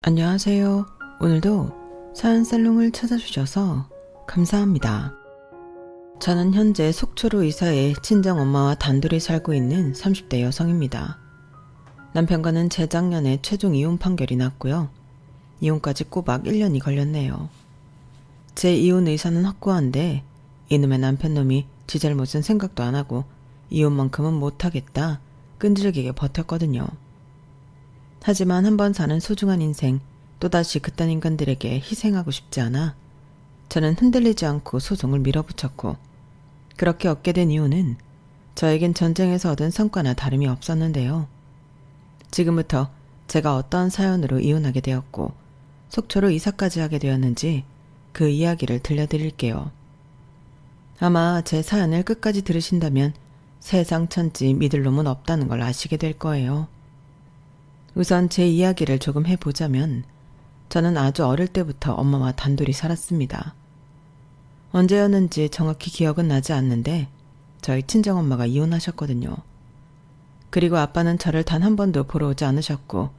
안녕하세요. 오늘도 사연살롱을 찾아주셔서 감사합니다. 저는 현재 속초로 이사해 친정엄마와 단둘이 살고 있는 30대 여성입니다. 남편과는 재작년에 최종 이혼 판결이 났고요. 이혼까지 꼬박 1년이 걸렸네요. 제 이혼 의사는 확고한데 이놈의 남편놈이 지 잘못은 생각도 안 하고 이혼만큼은 못하겠다 끈질기게 버텼거든요. 하지만 한번 사는 소중한 인생, 또다시 그딴 인간들에게 희생하고 싶지 않아 저는 흔들리지 않고 소송을 밀어붙였고, 그렇게 얻게 된 이유는 저에겐 전쟁에서 얻은 성과나 다름이 없었는데요. 지금부터 제가 어떤 사연으로 이혼하게 되었고 속초로 이사까지 하게 되었는지 그 이야기를 들려드릴게요. 아마 제 사연을 끝까지 들으신다면 세상 천지 믿을 놈은 없다는 걸 아시게 될 거예요. 우선 제 이야기를 조금 해보자면 저는 아주 어릴 때부터 엄마와 단둘이 살았습니다. 언제였는지 정확히 기억은 나지 않는데 저희 친정엄마가 이혼하셨거든요. 그리고 아빠는 저를 단 한 번도 보러 오지 않으셨고,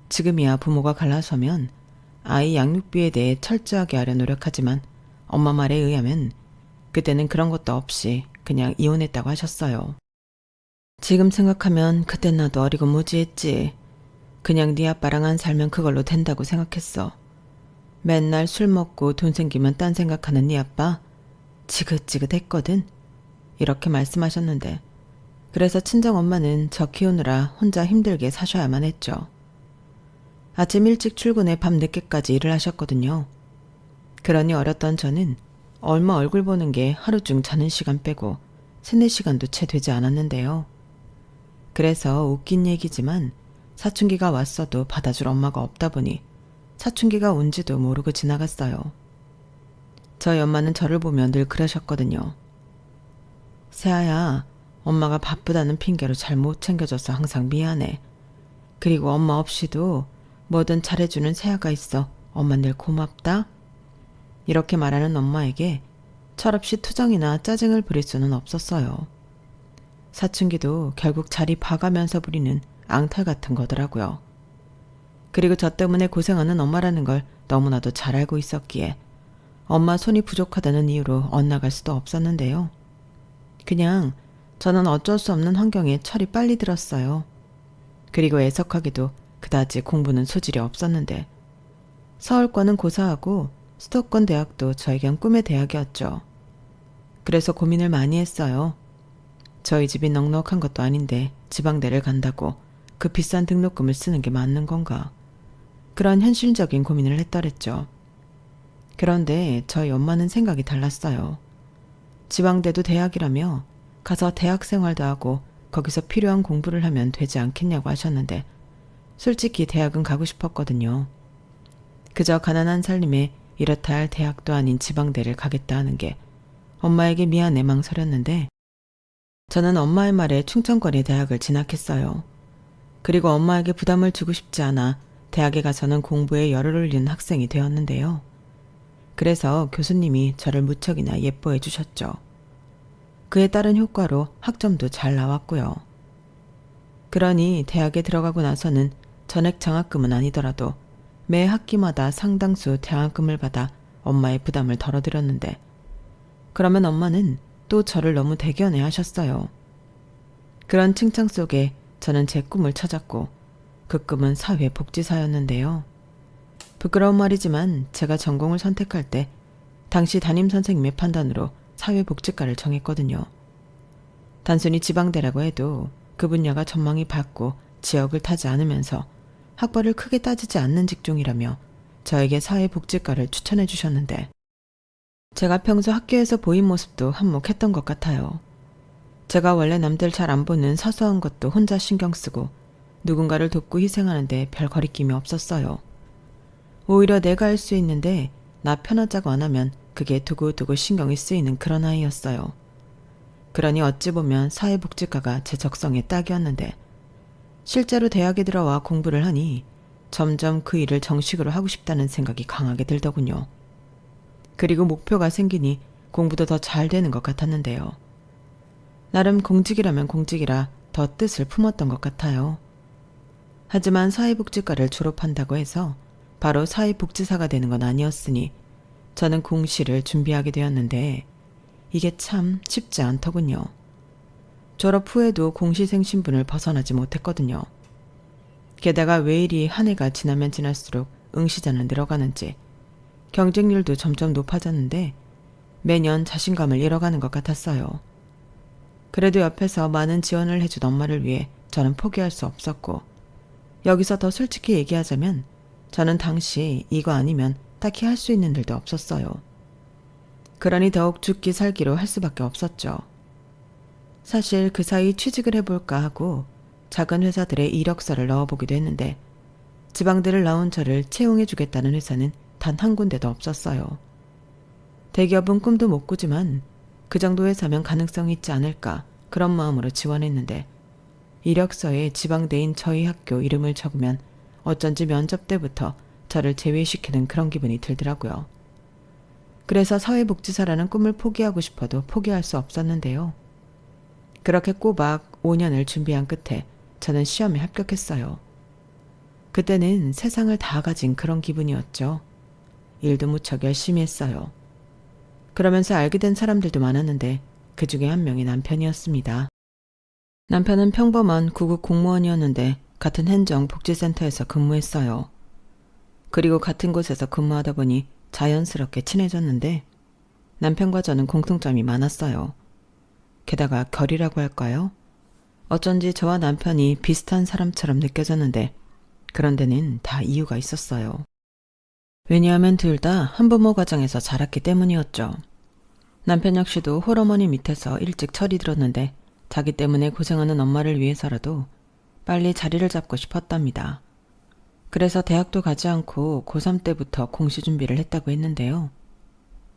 지금이야 부모가 갈라서면 아이 양육비에 대해 철저하게 하려 노력하지만 엄마 말에 의하면 그때는 그런 것도 없이 그냥 이혼했다고 하셨어요. 지금 생각하면 그땐 나도 어리고 무지했지. 그냥 네 아빠랑 안 살면 그걸로 된다고 생각했어. 맨날 술 먹고 돈 생기면 딴 생각하는 네 아빠 지긋지긋했거든. 이렇게 말씀하셨는데, 그래서 친정엄마는 저 키우느라 혼자 힘들게 사셔야만 했죠. 아침 일찍 출근해 밤 늦게까지 일을 하셨거든요. 그러니 어렸던 저는 얼마 얼굴 보는 게 하루 중 자는 시간 빼고 3-4시간도 채 되지 않았는데요. 그래서 웃긴 얘기지만 사춘기가 왔어도 받아줄 엄마가 없다 보니 사춘기가 온지도 모르고 지나갔어요. 저희 엄마는 저를 보며 늘 그러셨거든요. 세아야, 엄마가 바쁘다는 핑계로 잘 못 챙겨줘서 항상 미안해. 그리고 엄마 없이도 뭐든 잘해주는 세아가 있어. 엄마 늘 고맙다. 이렇게 말하는 엄마에게 철없이 투정이나 짜증을 부릴 수는 없었어요. 사춘기도 결국 자리 봐가면서 부리는 앙탈 같은 거더라고요. 그리고 저 때문에 고생하는 엄마라는 걸 너무나도 잘 알고 있었기에 엄마 손이 부족하다는 이유로 엇나갈 수도 없었는데요. 그냥 저는 어쩔 수 없는 환경에 철이 빨리 들었어요. 그리고 애석하게도 그다지 공부는 소질이 없었는데 서울권은 고사하고 수도권 대학도 저에겐 꿈의 대학이었죠. 그래서 고민을 많이 했어요. 저희 집이 넉넉한 것도 아닌데 지방대를 간다고 그 비싼 등록금을 쓰는 게 맞는 건가? 그런 현실적인 고민을 했더랬죠. 그런데 저희 엄마는 생각이 달랐어요. 지방대도 대학이라며 가서 대학 생활도 하고 거기서 필요한 공부를 하면 되지 않겠냐고 하셨는데, 솔직히 대학은 가고 싶었거든요. 그저 가난한 살림에 이렇다 할 대학도 아닌 지방대를 가겠다 하는 게 엄마에게 미안해 망설였는데, 저는 엄마의 말에 충청권의 대학을 진학했어요. 그리고 엄마에게 부담을 주고 싶지 않아 대학에 가서는 공부에 열을 올리는 학생이 되었는데요. 그래서 교수님이 저를 무척이나 예뻐해 주셨죠. 그에 따른 효과로 학점도 잘 나왔고요. 그러니 대학에 들어가고 나서는 전액 장학금은 아니더라도 매 학기마다 상당수 장학금을 받아 엄마의 부담을 덜어드렸는데, 그러면 엄마는 또 저를 너무 대견해 하셨어요. 그런 칭찬 속에 저는 제 꿈을 찾았고, 그 꿈은 사회복지사였는데요. 부끄러운 말이지만 제가 전공을 선택할 때 당시 담임선생님의 판단으로 사회복지과를 정했거든요. 단순히 지방대라고 해도 그 분야가 전망이 밝고 지역을 타지 않으면서 학벌을 크게 따지지 않는 직종이라며 저에게 사회복지과를 추천해 주셨는데, 제가 평소 학교에서 보인 모습도 한몫했던 것 같아요. 제가 원래 남들 잘 안 보는 사소한 것도 혼자 신경 쓰고 누군가를 돕고 희생하는데 별 거리낌이 없었어요. 오히려 내가 할 수 있는데 나 편하자고 안 하면 그게 두고두고 신경이 쓰이는 그런 아이였어요. 그러니 어찌 보면 사회복지과가 제 적성에 딱이었는데, 실제로 대학에 들어와 공부를 하니 점점 그 일을 정식으로 하고 싶다는 생각이 강하게 들더군요. 그리고 목표가 생기니 공부도 더 잘 되는 것 같았는데요. 나름 공직이라면 공직이라 더 뜻을 품었던 것 같아요. 하지만 사회복지과를 졸업한다고 해서 바로 사회복지사가 되는 건 아니었으니 저는 공시를 준비하게 되었는데 이게 참 쉽지 않더군요. 졸업 후에도 공시생 신분을 벗어나지 못했거든요. 게다가 왜 이리 한 해가 지나면 지날수록 응시자는 늘어가는지 경쟁률도 점점 높아졌는데 매년 자신감을 잃어가는 것 같았어요. 그래도 옆에서 많은 지원을 해준 엄마를 위해 저는 포기할 수 없었고, 여기서 더 솔직히 얘기하자면 저는 당시 이거 아니면 딱히 할 수 있는 일도 없었어요. 그러니 더욱 죽기 살기로 할 수밖에 없었죠. 사실 그 사이 취직을 해볼까 하고 작은 회사들에 이력서를 넣어보기도 했는데 지방들을 나온 저를 채용해주겠다는 회사는 단 한 군데도 없었어요. 대기업은 꿈도 못 꾸지만 그 정도 회사면 가능성이 있지 않을까 그런 마음으로 지원했는데 이력서에 지방대인 저희 학교 이름을 적으면 어쩐지 면접 때부터 저를 제외시키는 그런 기분이 들더라고요. 그래서 사회복지사라는 꿈을 포기하고 싶어도 포기할 수 없었는데요. 그렇게 꼬박 5년을 준비한 끝에 저는 시험에 합격했어요. 그때는 세상을 다 가진 그런 기분이었죠. 일도 무척 열심히 했어요. 그러면서 알게 된 사람들도 많았는데 그 중에 한 명이 남편이었습니다. 남편은 평범한 구급 공무원이었는데 같은 행정복지센터에서 근무했어요. 그리고 같은 곳에서 근무하다 보니 자연스럽게 친해졌는데 남편과 저는 공통점이 많았어요. 게다가 결이라고 할까요? 어쩐지 저와 남편이 비슷한 사람처럼 느껴졌는데 그런 데는 다 이유가 있었어요. 왜냐하면 둘 다 한부모 가정에서 자랐기 때문이었죠. 남편 역시도 홀어머니 밑에서 일찍 철이 들었는데 자기 때문에 고생하는 엄마를 위해서라도 빨리 자리를 잡고 싶었답니다. 그래서 대학도 가지 않고 고3 때부터 공시 준비를 했다고 했는데요.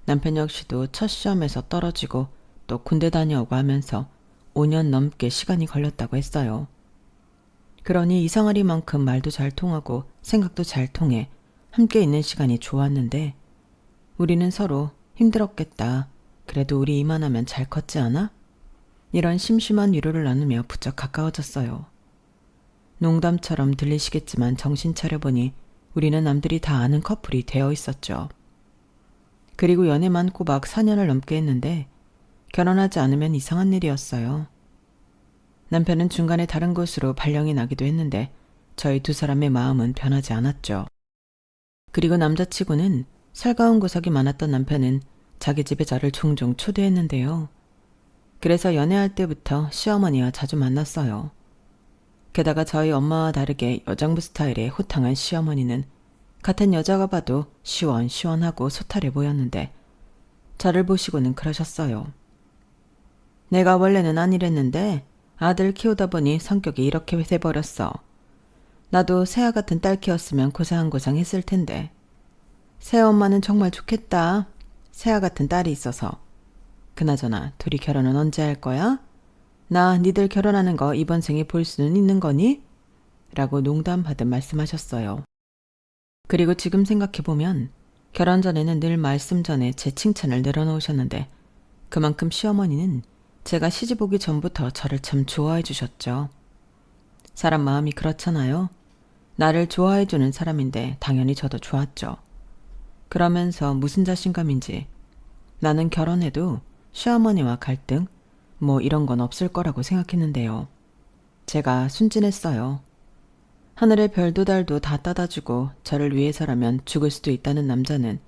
남편 역시도 첫 시험에서 떨어지고 또 군대 다녀오고 하면서 5년 넘게 시간이 걸렸다고 했어요. 그러니 이상하리만큼 말도 잘 통하고 생각도 잘 통해 함께 있는 시간이 좋았는데 우리는 서로 힘들었겠다. 그래도 우리 이만하면 잘 컸지 않아? 이런 심심한 위로를 나누며 부쩍 가까워졌어요. 농담처럼 들리시겠지만 정신 차려보니 우리는 남들이 다 아는 커플이 되어 있었죠. 그리고 연애만 꼬박 4년을 넘게 했는데 결혼하지 않으면 이상한 일이었어요. 남편은 중간에 다른 곳으로 발령이 나기도 했는데 저희 두 사람의 마음은 변하지 않았죠. 그리고 남자치고는 살가운 구석이 많았던 남편은 자기 집에 저를 종종 초대했는데요. 그래서 연애할 때부터 시어머니와 자주 만났어요. 게다가 저희 엄마와 다르게 여장부 스타일의 호탕한 시어머니는 같은 여자가 봐도 시원시원하고 소탈해 보였는데 저를 보시고는 그러셨어요. 내가 원래는 안 이랬는데 아들 키우다 보니 성격이 이렇게 돼버렸어. 나도 새아 같은 딸 키웠으면 고상고상 했을 텐데. 새엄마는 정말 좋겠다. 새아 같은 딸이 있어서. 그나저나 둘이 결혼은 언제 할 거야? 나 니들 결혼하는 거 이번 생에 볼 수는 있는 거니? 라고 농담하듯 말씀하셨어요. 그리고 지금 생각해보면 결혼 전에는 늘 말씀 전에 제 칭찬을 늘어놓으셨는데 그만큼 시어머니는 제가 시집 오기 전부터 저를 참 좋아해 주셨죠. 사람 마음이 그렇잖아요. 나를 좋아해 주는 사람인데 당연히 저도 좋았죠. 그러면서 무슨 자신감인지 나는 결혼해도 시어머니와 갈등 뭐 이런 건 없을 거라고 생각했는데요. 제가 순진했어요. 하늘의 별도 달도 다 따다주고 저를 위해서라면 죽을 수도 있다는 남자는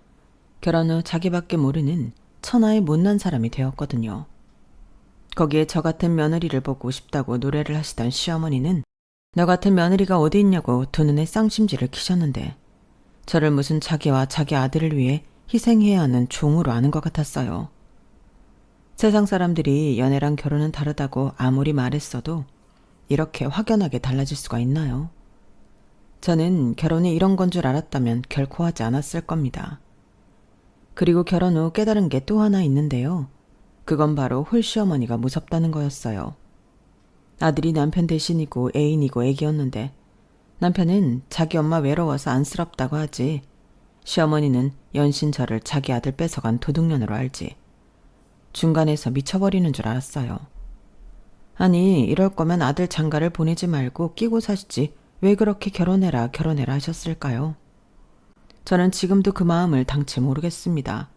결혼 후 자기밖에 모르는 천하의 못난 사람이 되었거든요. 거기에 저 같은 며느리를 보고 싶다고 노래를 하시던 시어머니는 너 같은 며느리가 어디 있냐고 두 눈에 쌍심지를 키셨는데 저를 무슨 자기와 자기 아들을 위해 희생해야 하는 종으로 아는 것 같았어요. 세상 사람들이 연애랑 결혼은 다르다고 아무리 말했어도 이렇게 확연하게 달라질 수가 있나요? 저는 결혼이 이런 건 줄 알았다면 결코 하지 않았을 겁니다. 그리고 결혼 후 깨달은 게 또 하나 있는데요. 그건 바로 홀시어머니가 무섭다는 거였어요. 아들이 남편 대신이고 애인이고 애기였는데 남편은 자기 엄마 외로워서 안쓰럽다고 하지 시어머니는 연신 저를 자기 아들 뺏어간 도둑년으로 알지. 중간에서 미쳐버리는 줄 알았어요. 아니 이럴 거면 아들 장가를 보내지 말고 끼고 사시지 왜 그렇게 결혼해라 하셨을까요? 저는 지금도 그 마음을 당체 모르겠습니다.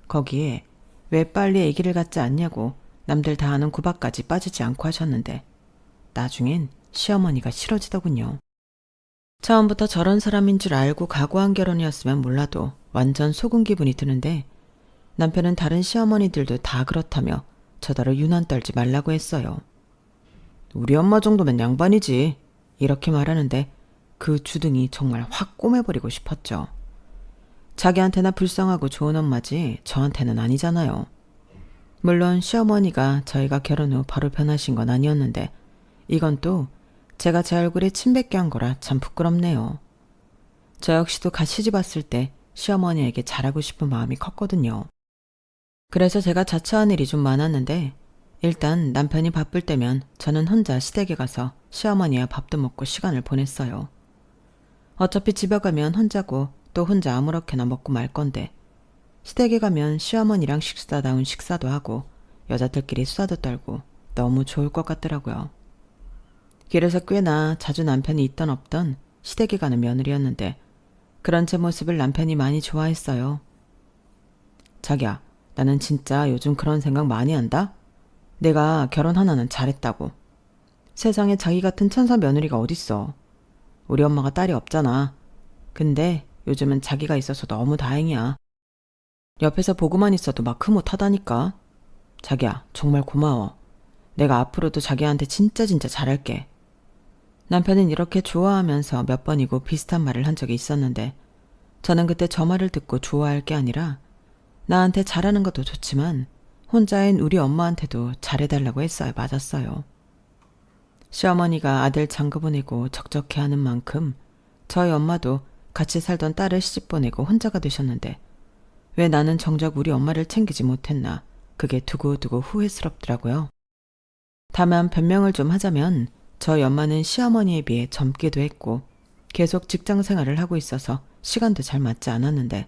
거기에 왜 빨리 아기를 갖지 않냐고 남들 다 아는 구박까지 빠지지 않고 하셨는데 나중엔 시어머니가 싫어지더군요. 처음부터 저런 사람인 줄 알고 각오한 결혼이었으면 몰라도 완전 속은 기분이 드는데 남편은 다른 시어머니들도 다 그렇다며 저더러 유난 떨지 말라고 했어요. 우리 엄마 정도면 양반이지. 이렇게 말하는데 그 주둥이 정말 확 꼬매버리고 싶었죠. 자기한테나 불쌍하고 좋은 엄마지 저한테는 아니잖아요. 물론 시어머니가 저희가 결혼 후 바로 변하신 건 아니었는데 이건 또 제가 제 얼굴에 침 뱉게 한 거라 참 부끄럽네요. 저 역시도 같이 시집 왔을 때 시어머니에게 잘하고 싶은 마음이 컸거든요. 그래서 제가 자처한 일이 좀 많았는데 일단 남편이 바쁠 때면 저는 혼자 시댁에 가서 시어머니와 밥도 먹고 시간을 보냈어요. 어차피 집에 가면 혼자고 또 혼자 아무렇게나 먹고 말 건데 시댁에 가면 시어머니랑 식사다운 식사도 하고 여자들끼리 수다도 떨고 너무 좋을 것 같더라고요. 길에서 꽤나 자주 남편이 있던 없던 시댁에 가는 며느리였는데 그런 제 모습을 남편이 많이 좋아했어요. 자기야, 나는 진짜 요즘 그런 생각 많이 한다? 내가 결혼 하나는 잘했다고. 세상에 자기 같은 천사 며느리가 어딨어. 우리 엄마가 딸이 없잖아. 근데 요즘은 자기가 있어서 너무 다행이야. 옆에서 보고만 있어도 막 흐뭇하다니까. 자기야, 정말 고마워. 내가 앞으로도 자기한테 진짜 잘할게. 남편은 이렇게 좋아하면서 몇 번이고 비슷한 말을 한 적이 있었는데 저는 그때 저 말을 듣고 좋아할 게 아니라 나한테 잘하는 것도 좋지만 혼자인 우리 엄마한테도 잘해달라고 했어야 맞았어요. 시어머니가 아들 장가 보내고 적적해하는 만큼 저희 엄마도 같이 살던 딸을 시집 보내고 혼자가 되셨는데 왜 나는 정작 우리 엄마를 챙기지 못했나 그게 두고두고 후회스럽더라고요. 다만 변명을 좀 하자면 저희 엄마는 시어머니에 비해 젊기도 했고 계속 직장 생활을 하고 있어서 시간도 잘 맞지 않았는데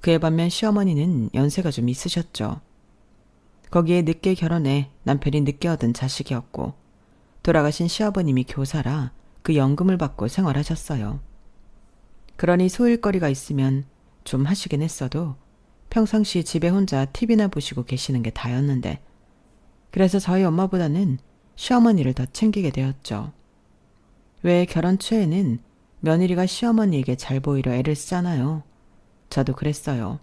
그에 반면 시어머니는 연세가 좀 있으셨죠. 거기에 늦게 결혼해 남편이 늦게 얻은 자식이었고 돌아가신 시아버님이 교사라 그 연금을 받고 생활하셨어요. 그러니 소일거리가 있으면 좀 하시긴 했어도 평상시 집에 혼자 TV나 보시고 계시는 게 다였는데 그래서 저희 엄마보다는 시어머니를 더 챙기게 되었죠. 왜 결혼 초에는 며느리가 시어머니에게 잘 보이려 애를 쓰잖아요. 저도 그랬어요.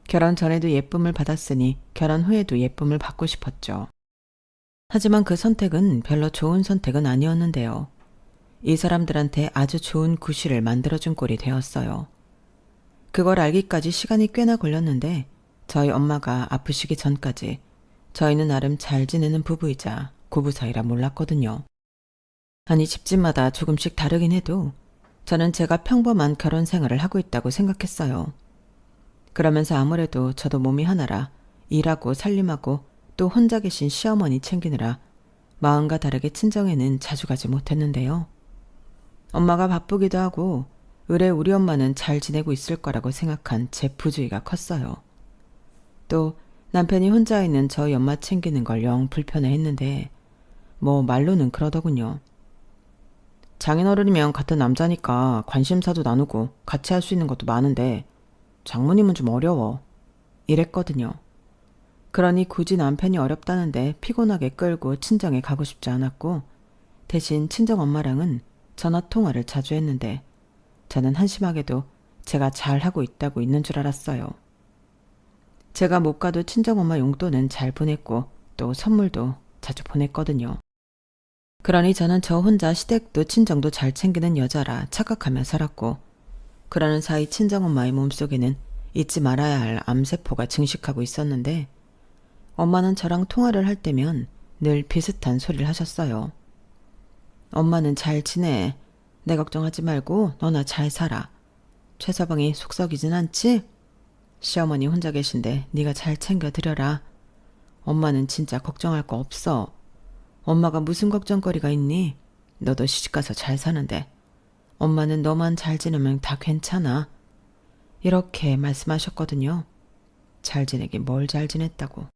결혼 전에도 예쁨을 받았으니 결혼 후에도 예쁨을 받고 싶었죠. 하지만 그 선택은 별로 좋은 선택은 아니었는데요. 이 사람들한테 아주 좋은 구실을 만들어준 꼴이 되었어요. 그걸 알기까지 시간이 꽤나 걸렸는데 저희 엄마가 아프시기 전까지 저희는 나름 잘 지내는 부부이자 고부 사이라 몰랐거든요. 아니 집집마다 조금씩 다르긴 해도 저는 제가 평범한 결혼 생활을 하고 있다고 생각했어요. 그러면서 아무래도 저도 몸이 하나라 일하고 살림하고 또 혼자 계신 시어머니 챙기느라 마음과 다르게 친정에는 자주 가지 못했는데요. 엄마가 바쁘기도 하고 의뢰 우리 엄마는 잘 지내고 있을 거라고 생각한 제 부주의가 컸어요. 또 남편이 혼자 있는 저희 엄마 챙기는 걸 영 불편해했는데 뭐 말로는 그러더군요. 장인어른이면 같은 남자니까 관심사도 나누고 같이 할 수 있는 것도 많은데 장모님은 좀 어려워. 이랬거든요. 그러니 굳이 남편이 어렵다는데 피곤하게 끌고 친정에 가고 싶지 않았고 대신 친정엄마랑은 전화통화를 자주 했는데 저는 한심하게도 제가 잘하고 있다고 있는 줄 알았어요. 제가 못 가도 친정엄마 용돈은 잘 보냈고 또 선물도 자주 보냈거든요. 그러니 저는 저 혼자 시댁도 친정도 잘 챙기는 여자라 착각하며 살았고 그러는 사이 친정엄마의 몸속에는 잊지 말아야 할 암세포가 증식하고 있었는데 엄마는 저랑 통화를 할 때면 늘 비슷한 소리를 하셨어요. 엄마는 잘 지내. 내 걱정하지 말고 너나 잘 살아. 최서방이 속 썩이진 않지? 시어머니 혼자 계신데 네가 잘 챙겨드려라. 엄마는 진짜 걱정할 거 없어. 엄마가 무슨 걱정거리가 있니? 너도 시집가서 잘 사는데. 엄마는 너만 잘 지내면 다 괜찮아. 이렇게 말씀하셨거든요. 잘 지내긴 뭘 잘 지냈다고.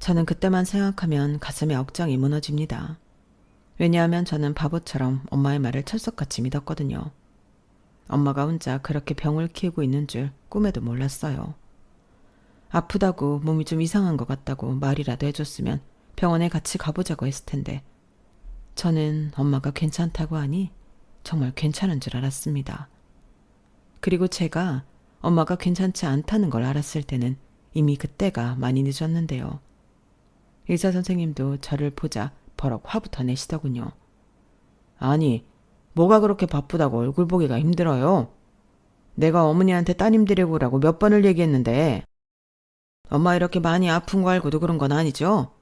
저는 그때만 생각하면 가슴에 억장이 무너집니다. 왜냐하면 저는 바보처럼 엄마의 말을 철석같이 믿었거든요. 엄마가 혼자 그렇게 병을 키우고 있는 줄 꿈에도 몰랐어요. 아프다고 몸이 좀 이상한 것 같다고 말이라도 해줬으면 병원에 같이 가보자고 했을 텐데 저는 엄마가 괜찮다고 하니 정말 괜찮은 줄 알았습니다. 그리고 제가 엄마가 괜찮지 않다는 걸 알았을 때는 이미 그때가 많이 늦었는데요. 의사 선생님도 저를 보자 버럭 화부터 내시더군요. 아니, 뭐가 그렇게 바쁘다고 얼굴 보기가 힘들어요? 내가 어머니한테 따님 데리고 오라고 몇 번을 얘기했는데 엄마 이렇게 많이 아픈 거 알고도 그런 건 아니죠?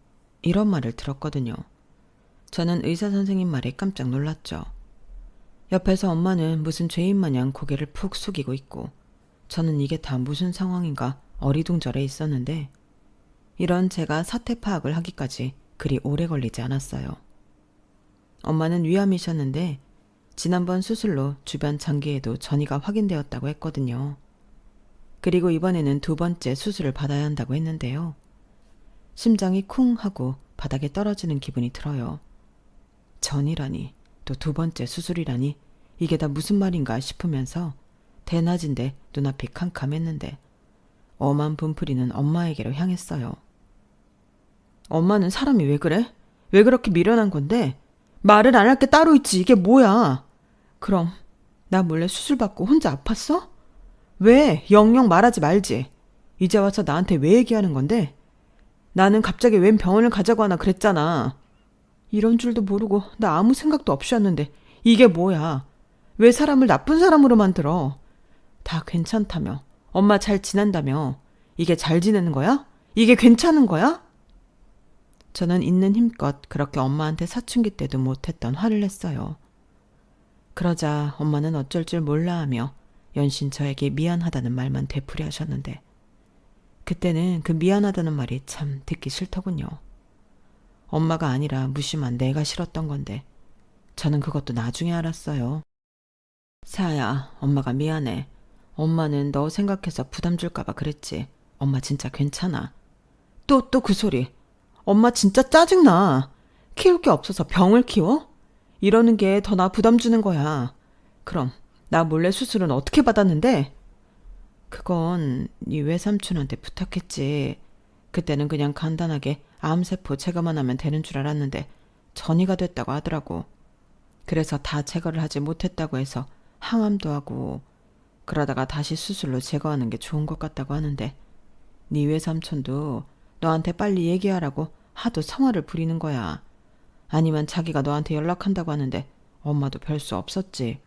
이런 말을 들었거든요. 저는 의사 선생님 말에 깜짝 놀랐죠. 옆에서 엄마는 무슨 죄인 마냥 고개를 푹 숙이고 있고 저는 이게 다 무슨 상황인가 어리둥절해 있었는데 이런 제가 사태 파악을 하기까지 그리 오래 걸리지 않았어요. 엄마는 위암이셨는데 지난번 수술로 주변 장기에도 전이가 확인되었다고 했거든요. 그리고 이번에는 2번째 수술을 받아야 한다고 했는데요. 심장이 쿵 하고 바닥에 떨어지는 기분이 들어요. 전이라니 또 2번째 수술이라니 이게 다 무슨 말인가 싶으면서 대낮인데 눈앞이 캄캄했는데 엄한 분풀이는 엄마에게로 향했어요. 엄마는 사람이 왜 그래? 왜 그렇게 미련한 건데? 말을 안 할 게 따로 있지. 이게 뭐야? 그럼 나 몰래 수술 받고 혼자 아팠어? 왜? 영영 말하지 말지. 이제 와서 나한테 왜 얘기하는 건데? 나는 갑자기 웬 병원을 가자고 하나 그랬잖아. 이런 줄도 모르고 나 아무 생각도 없이 왔는데 이게 뭐야? 왜 사람을 나쁜 사람으로 만들어? 다 괜찮다며. 엄마 잘 지낸다며. 이게 잘 지내는 거야? 이게 괜찮은 거야? 저는 있는 힘껏 그렇게 엄마한테 사춘기 때도 못했던 화를 냈어요. 그러자 엄마는 어쩔 줄 몰라 하며 연신 저에게 미안하다는 말만 되풀이하셨는데 그때는 그 미안하다는 말이 참 듣기 싫더군요. 엄마가 아니라 무심한 내가 싫었던 건데 저는 그것도 나중에 알았어요. 사야, 엄마가 미안해. 엄마는 너 생각해서 부담 줄까 봐 그랬지. 엄마 진짜 괜찮아. 또 그 소리. 엄마 진짜 짜증나. 키울 게 없어서 병을 키워? 이러는 게 더 나 부담 주는 거야. 그럼 나 몰래 수술은 어떻게 받았는데? 그건 네 외삼촌한테 부탁했지. 그때는 그냥 간단하게 암세포 제거만 하면 되는 줄 알았는데 전이가 됐다고 하더라고. 그래서 다 제거를 하지 못했다고 해서 항암도 하고 그러다가 다시 수술로 제거하는 게 좋은 것 같다고 하는데 네 외삼촌도 너한테 빨리 얘기하라고 하도 성화를 부리는 거야. 아니면 자기가 너한테 연락한다고 하는데 엄마도 별 수 없었지.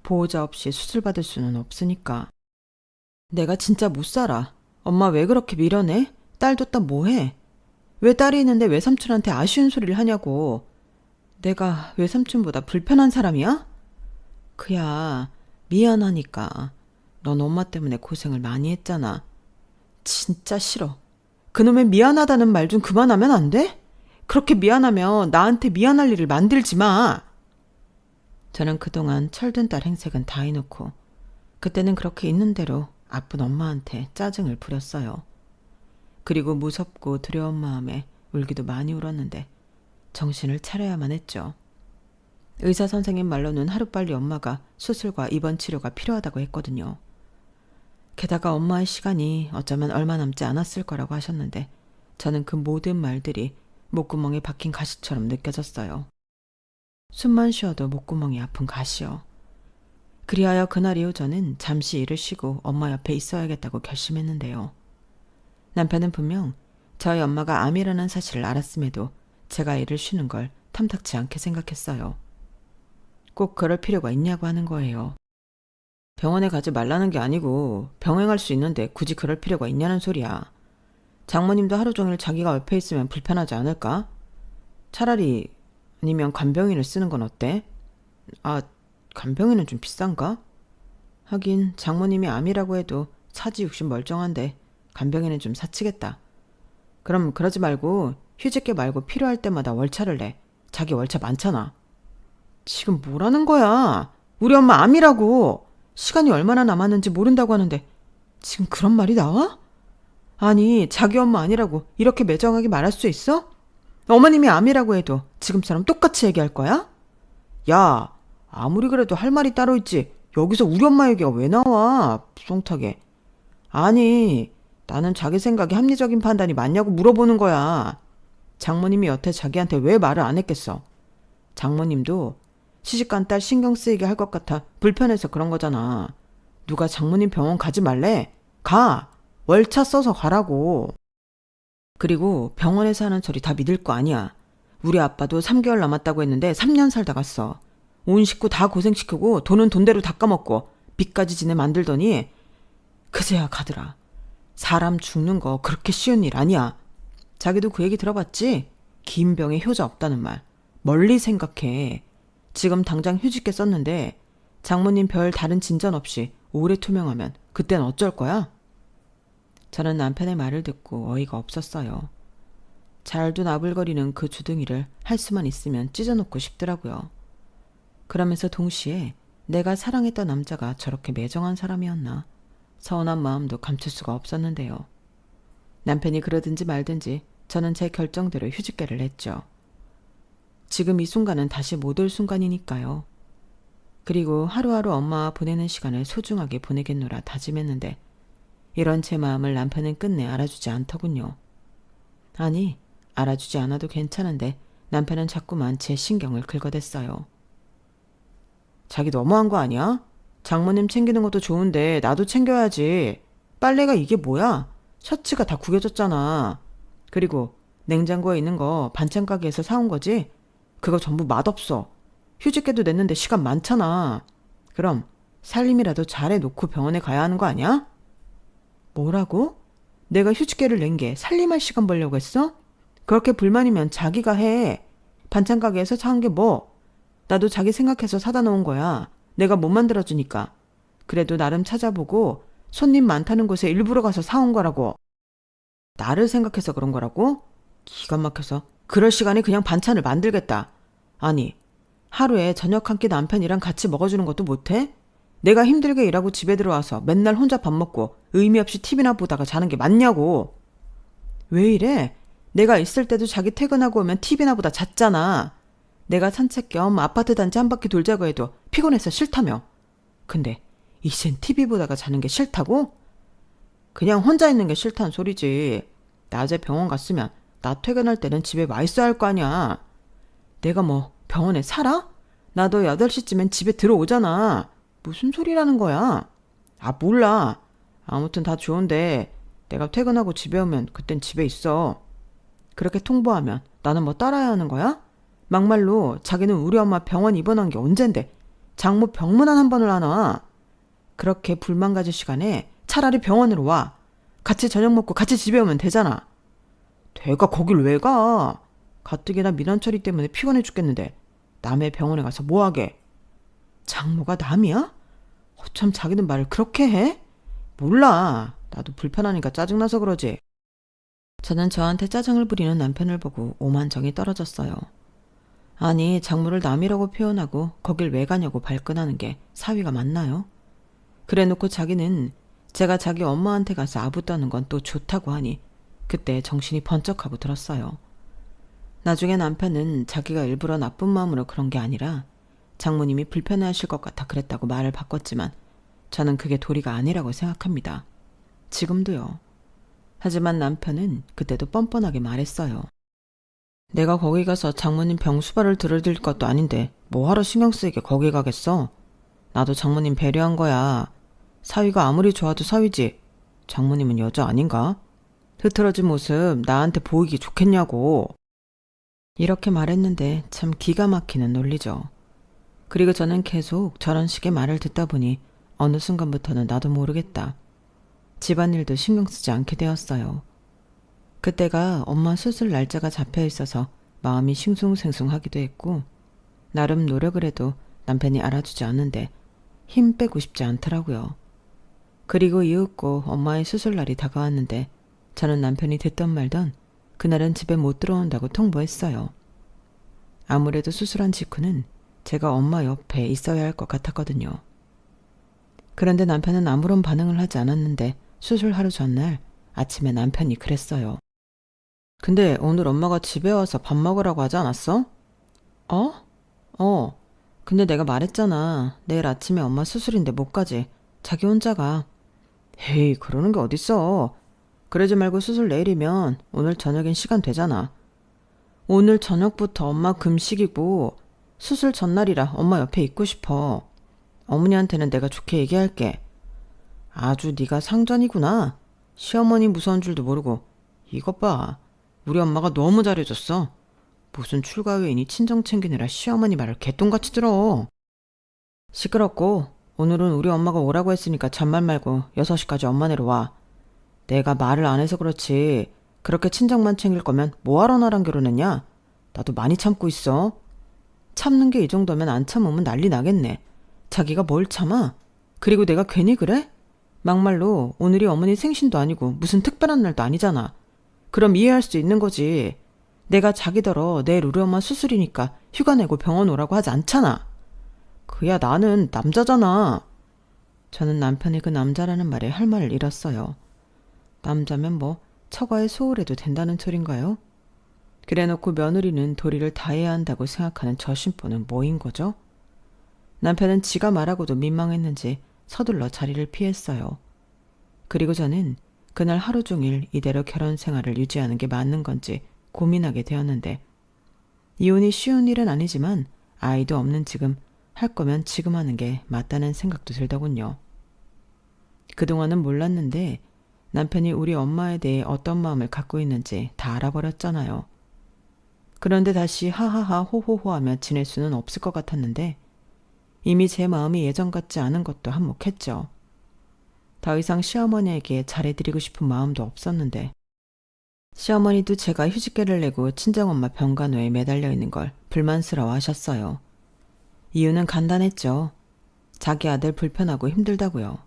보호자 없이 수술 받을 수는 없으니까. 내가 진짜 못 살아. 엄마 왜 그렇게 미련해? 딸 뒀다 뭐해? 왜 딸이 있는데 외삼촌한테 아쉬운 소리를 하냐고. 내가 외삼촌보다 불편한 사람이야? 그야 미안하니까. 넌 엄마 때문에 고생을 많이 했잖아. 진짜 싫어. 그놈의 미안하다는 말 좀 그만하면 안 돼? 그렇게 미안하면 나한테 미안할 일을 만들지 마. 저는 그동안 철든 딸 행색은 다 해놓고 그때는 그렇게 있는 대로 아픈 엄마한테 짜증을 부렸어요. 그리고 무섭고 두려운 마음에 울기도 많이 울었는데 정신을 차려야만 했죠. 의사 선생님 말로는 하루빨리 엄마가 수술과 입원 치료가 필요하다고 했거든요. 게다가 엄마의 시간이 어쩌면 얼마 남지 않았을 거라고 하셨는데 저는 그 모든 말들이 목구멍에 박힌 가시처럼 느껴졌어요. 숨만 쉬어도 목구멍이 아픈 가시요. 그리하여 그날 이후 저는 잠시 일을 쉬고 엄마 옆에 있어야겠다고 결심했는데요. 남편은 분명 저희 엄마가 암이라는 사실을 알았음에도 제가 일을 쉬는 걸 탐탁치 않게 생각했어요. 꼭 그럴 필요가 있냐고 하는 거예요. 병원에 가지 말라는 게 아니고 병행할 수 있는데 굳이 그럴 필요가 있냐는 소리야. 장모님도 하루 종일 자기가 옆에 있으면 불편하지 않을까? 차라리 아니면 간병인을 쓰는 건 어때? 아, 간병인은 좀 비싼가? 하긴 장모님이 암이라고 해도 사지 육신 멀쩡한데 간병인은 좀 사치겠다. 그럼 그러지 말고 휴직계 말고 필요할 때마다 월차를 내. 자기 월차 많잖아. 지금 뭐라는 거야? 우리 엄마 암이라고. 시간이 얼마나 남았는지 모른다고 하는데 지금 그런 말이 나와? 아니, 자기 엄마 아니라고 이렇게 매정하게 말할 수 있어? 어머님이 암이라고 해도 지금처럼 똑같이 얘기할 거야? 야, 아무리 그래도 할 말이 따로 있지. 여기서 우리 엄마 얘기가 왜 나와? 쏭하게. 아니, 나는 자기 생각이 합리적인 판단이 맞냐고 물어보는 거야. 장모님이 여태 자기한테 왜 말을 안 했겠어? 장모님도 시집간 딸 신경 쓰이게 할 것 같아 불편해서 그런 거잖아. 누가 장모님 병원 가지 말래? 가! 월차 써서 가라고. 그리고 병원에서 하는 소리 다 믿을 거 아니야. 우리 아빠도 3개월 남았다고 했는데 3년 살다 갔어. 온 식구 다 고생시키고 돈은 돈대로 다 까먹고 빚까지 지내 만들더니 그제야 가더라. 사람 죽는 거 그렇게 쉬운 일 아니야. 자기도 그 얘기 들어봤지? 긴 병에 효자 없다는 말. 멀리 생각해. 지금 당장 휴직계 썼는데 장모님 별 다른 진전 없이 오래 투명하면 그땐 어쩔 거야? 저는 남편의 말을 듣고 어이가 없었어요. 잘도 나불거리는 그 주둥이를 할 수만 있으면 찢어놓고 싶더라고요. 그러면서 동시에 내가 사랑했던 남자가 저렇게 매정한 사람이었나 서운한 마음도 감출 수가 없었는데요. 남편이 그러든지 말든지 저는 제 결정대로 휴직계를 냈죠. 지금 이 순간은 다시 못 올 순간이니까요. 그리고 하루하루 엄마와 보내는 시간을 소중하게 보내겠노라 다짐했는데 이런 제 마음을 남편은 끝내 알아주지 않더군요. 아니, 알아주지 않아도 괜찮은데 남편은 자꾸만 제 신경을 긁어댔어요. 자기 너무한 거 아니야? 장모님 챙기는 것도 좋은데 나도 챙겨야지. 빨래가 이게 뭐야? 셔츠가 다 구겨졌잖아. 그리고 냉장고에 있는 거 반찬 가게에서 사온 거지? 그거 전부 맛없어. 휴직계도 냈는데 시간 많잖아. 그럼 살림이라도 잘해놓고 병원에 가야 하는 거 아니야? 뭐라고? 내가 휴직계를 낸 게 살림할 시간 벌려고 했어? 그렇게 불만이면 자기가 해. 반찬 가게에서 사온 게 뭐? 나도 자기 생각해서 사다 놓은 거야. 내가 못 만들어주니까. 그래도 나름 찾아보고 손님 많다는 곳에 일부러 가서 사온 거라고. 나를 생각해서 그런 거라고? 기가 막혀서 그럴 시간에 그냥 반찬을 만들겠다. 아니, 하루에 저녁 한 끼 남편이랑 같이 먹어주는 것도 못해? 내가 힘들게 일하고 집에 들어와서 맨날 혼자 밥 먹고 의미 없이 TV나 보다가 자는 게 맞냐고. 왜 이래? 내가 있을 때도 자기 퇴근하고 오면 TV나 보다 잤잖아. 내가 산책 겸 아파트 단지 한 바퀴 돌자고 해도 피곤해서 싫다며. 근데 이젠 TV 보다가 자는 게 싫다고? 그냥 혼자 있는 게 싫다는 소리지. 낮에 병원 갔으면 나 퇴근할 때는 집에 와 있어야 할 거 아니야. 내가 뭐 병원에 살아? 나도 8시쯤엔 집에 들어오잖아. 무슨 소리라는 거야? 아, 몰라. 아무튼 다 좋은데 내가 퇴근하고 집에 오면 그땐 집에 있어. 그렇게 통보하면 나는 뭐 따라야 하는 거야? 막말로 자기는 우리 엄마 병원 입원한 게 언젠데 장모 병문안 한 번을 안 와. 그렇게 불만 가질 시간에 차라리 병원으로 와. 같이 저녁 먹고 같이 집에 오면 되잖아. 내가 거길 왜 가? 가뜩이나 민원 처리 때문에 피곤해 죽겠는데 남의 병원에 가서 뭐하게? 장모가 남이야? 어쩜 자기는 말을 그렇게 해? 몰라. 나도 불편하니까 짜증나서 그러지. 저는 저한테 짜증을 부리는 남편을 보고 오만정이 떨어졌어요. 아니, 장모를 남이라고 표현하고 거길 왜 가냐고 발끈하는 게 사위가 맞나요? 그래놓고 자기는 제가 자기 엄마한테 가서 아부 떠는 건 또 좋다고 하니 그때 정신이 번쩍하고 들었어요. 나중에 남편은 자기가 일부러 나쁜 마음으로 그런 게 아니라 장모님이 불편해하실 것 같아 그랬다고 말을 바꿨지만 저는 그게 도리가 아니라고 생각합니다. 지금도요. 하지만 남편은 그때도 뻔뻔하게 말했어요. 내가 거기 가서 장모님 병수발을 들어드릴 것도 아닌데 뭐하러 신경 쓰이게 거기 가겠어? 나도 장모님 배려한 거야. 사위가 아무리 좋아도 사위지. 장모님은 여자 아닌가? 흐트러진 모습 나한테 보이기 좋겠냐고. 이렇게 말했는데 참 기가 막히는 논리죠. 그리고 저는 계속 저런 식의 말을 듣다 보니 어느 순간부터는 나도 모르겠다. 집안일도 신경 쓰지 않게 되었어요. 그때가 엄마 수술 날짜가 잡혀 있어서 마음이 싱숭생숭하기도 했고 나름 노력을 해도 남편이 알아주지 않는데 힘 빼고 싶지 않더라고요. 그리고 이윽고 엄마의 수술날이 다가왔는데 저는 남편이 됐던 말던 그날은 집에 못 들어온다고 통보했어요. 아무래도 수술한 직후는 제가 엄마 옆에 있어야 할 것 같았거든요. 그런데 남편은 아무런 반응을 하지 않았는데 수술 하루 전날 아침에 남편이 그랬어요. 근데 오늘 엄마가 집에 와서 밥 먹으라고 하지 않았어? 어? 근데 내가 말했잖아. 내일 아침에 엄마 수술인데 못 가지. 자기 혼자 가. 에이, 그러는 게 어딨어. 그러지 말고 수술 내일이면 오늘 저녁엔 시간 되잖아. 오늘 저녁부터 엄마 금식이고 수술 전날이라 엄마 옆에 있고 싶어. 어머니한테는 내가 좋게 얘기할게. 아주 네가 상전이구나. 시어머니 무서운 줄도 모르고. 이것 봐. 우리 엄마가 너무 잘해줬어. 무슨 출가 외인이 친정 챙기느라 시어머니 말을 개똥같이 들어. 시끄럽고 오늘은 우리 엄마가 오라고 했으니까 잔말 말고 6시까지 엄마네로 와. 내가 말을 안 해서 그렇지. 그렇게 친정만 챙길 거면 뭐하러 나랑 결혼했냐? 나도 많이 참고 있어. 참는 게 이 정도면 안 참으면 난리 나겠네. 자기가 뭘 참아? 그리고 내가 괜히 그래? 막말로 오늘이 어머니 생신도 아니고 무슨 특별한 날도 아니잖아. 그럼 이해할 수 있는 거지. 내가 자기더러 내일 우리 엄마 수술이니까 휴가 내고 병원 오라고 하지 않잖아. 그야 나는 남자잖아. 저는 남편이 그 남자라는 말에 할 말을 잃었어요. 남자면 뭐 처가에 소홀해도 된다는 소린가요? 그래놓고 며느리는 도리를 다해야 한다고 생각하는 저 신부는 뭐인 거죠? 남편은 지가 말하고도 민망했는지 서둘러 자리를 피했어요. 그리고 저는 그날 하루 종일 이대로 결혼 생활을 유지하는 게 맞는 건지 고민하게 되었는데, 이혼이 쉬운 일은 아니지만 아이도 없는 지금 할 거면 지금 하는 게 맞다는 생각도 들더군요. 그동안은 몰랐는데 남편이 우리 엄마에 대해 어떤 마음을 갖고 있는지 다 알아버렸잖아요. 그런데 다시 하하하 호호호 하며 지낼 수는 없을 것 같았는데 이미 제 마음이 예전 같지 않은 것도 한몫했죠. 더 이상 시어머니에게 잘해드리고 싶은 마음도 없었는데, 시어머니도 제가 휴직계를 내고 친정엄마 병간호에 매달려 있는 걸 불만스러워 하셨어요. 이유는 간단했죠. 자기 아들 불편하고 힘들다고요.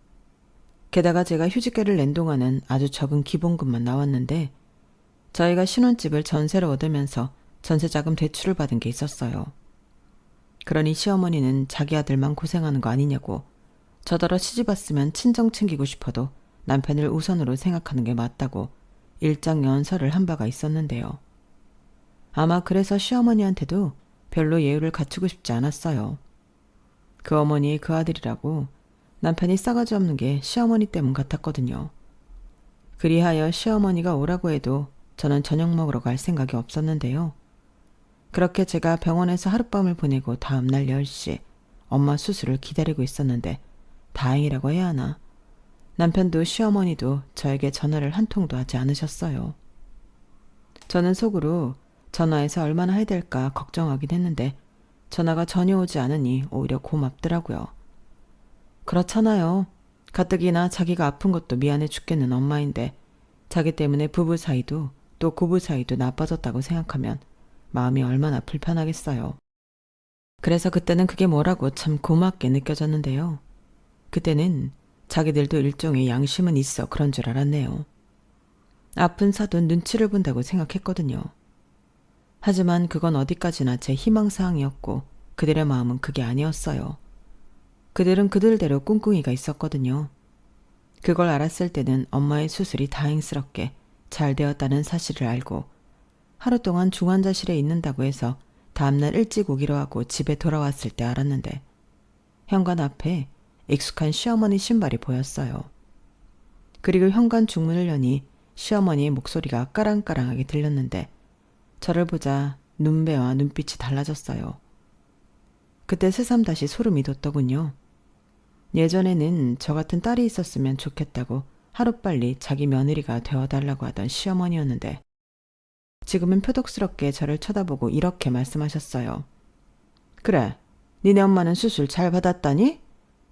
게다가 제가 휴직계를 낸 동안은 아주 적은 기본금만 나왔는데 저희가 신혼집을 전세로 얻으면서 전세자금 대출을 받은 게 있었어요. 그러니 시어머니는 자기 아들만 고생하는 거 아니냐고, 저더러 시집 왔으면 친정 챙기고 싶어도 남편을 우선으로 생각하는 게 맞다고 일장연설을 한 바가 있었는데요. 아마 그래서 시어머니한테도 별로 예우를 갖추고 싶지 않았어요. 그 어머니의 그 아들이라고 남편이 싸가지 없는 게 시어머니 때문 같았거든요. 그리하여 시어머니가 오라고 해도 저는 저녁 먹으러 갈 생각이 없었는데요. 그렇게 제가 병원에서 하룻밤을 보내고 다음날 10시 엄마 수술을 기다리고 있었는데 다행이라고 해야 하나, 남편도 시어머니도 저에게 전화를 한 통도 하지 않으셨어요. 저는 속으로 전화해서 얼마나 해야 될까 걱정하긴 했는데 전화가 전혀 오지 않으니 오히려 고맙더라고요. 그렇잖아요. 가뜩이나 자기가 아픈 것도 미안해 죽겠는 엄마인데 자기 때문에 부부 사이도 또 고부 사이도 나빠졌다고 생각하면 마음이 얼마나 불편하겠어요. 그래서 그때는 그게 뭐라고 참 고맙게 느껴졌는데요. 그때는 자기들도 일종의 양심은 있어 그런 줄 알았네요. 아픈 사돈 눈치를 본다고 생각했거든요. 하지만 그건 어디까지나 제 희망사항이었고 그들의 마음은 그게 아니었어요. 그들은 그들대로 꿍꿍이가 있었거든요. 그걸 알았을 때는 엄마의 수술이 다행스럽게 잘 되었다는 사실을 알고 하루 동안 중환자실에 있는다고 해서 다음날 일찍 오기로 하고 집에 돌아왔을 때 알았는데, 현관 앞에 익숙한 시어머니 신발이 보였어요. 그리고 현관 중문을 여니 시어머니의 목소리가 까랑까랑하게 들렸는데 저를 보자 눈배와 눈빛이 달라졌어요. 그때 새삼 다시 소름이 돋더군요. 예전에는 저 같은 딸이 있었으면 좋겠다고 하루빨리 자기 며느리가 되어달라고 하던 시어머니였는데 지금은 표독스럽게 저를 쳐다보고 이렇게 말씀하셨어요. 그래, 니네 엄마는 수술 잘 받았다니?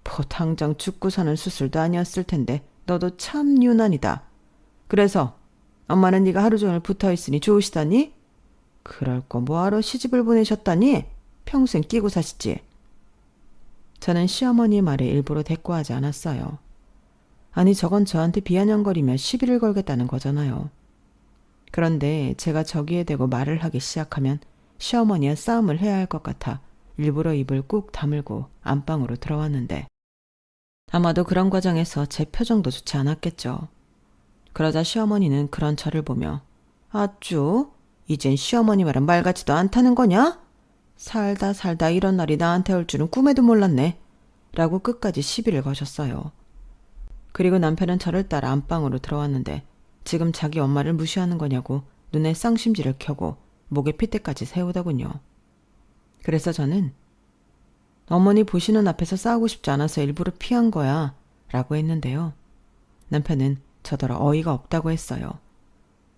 뭐 당장 죽고 사는 수술도 아니었을 텐데 너도 참 유난이다. 그래서 엄마는 네가 하루 종일 붙어있으니 좋으시다니? 그럴 거 뭐하러 시집을 보내셨다니? 평생 끼고 사시지. 저는 시어머니의 말에 일부러 대꾸하지 않았어요. 아니 저건 저한테 비아냥거리며 시비를 걸겠다는 거잖아요. 그런데 제가 저기에 대고 말을 하기 시작하면 시어머니와 싸움을 해야 할 것 같아 일부러 입을 꾹 다물고 안방으로 들어왔는데 아마도 그런 과정에서 제 표정도 좋지 않았겠죠. 그러자 시어머니는 그런 저를 보며 아쭈, 이젠 시어머니 말은 말 같지도 않다는 거냐? 살다 살다 이런 날이 나한테 올 줄은 꿈에도 몰랐네. 라고 끝까지 시비를 거셨어요. 그리고 남편은 저를 따라 안방으로 들어왔는데 지금 자기 엄마를 무시하는 거냐고 눈에 쌍심지를 켜고 목에 핏대까지 세우더군요. 그래서 저는 어머니 보시는 앞에서 싸우고 싶지 않아서 일부러 피한 거야 라고 했는데요. 남편은 저더러 어이가 없다고 했어요.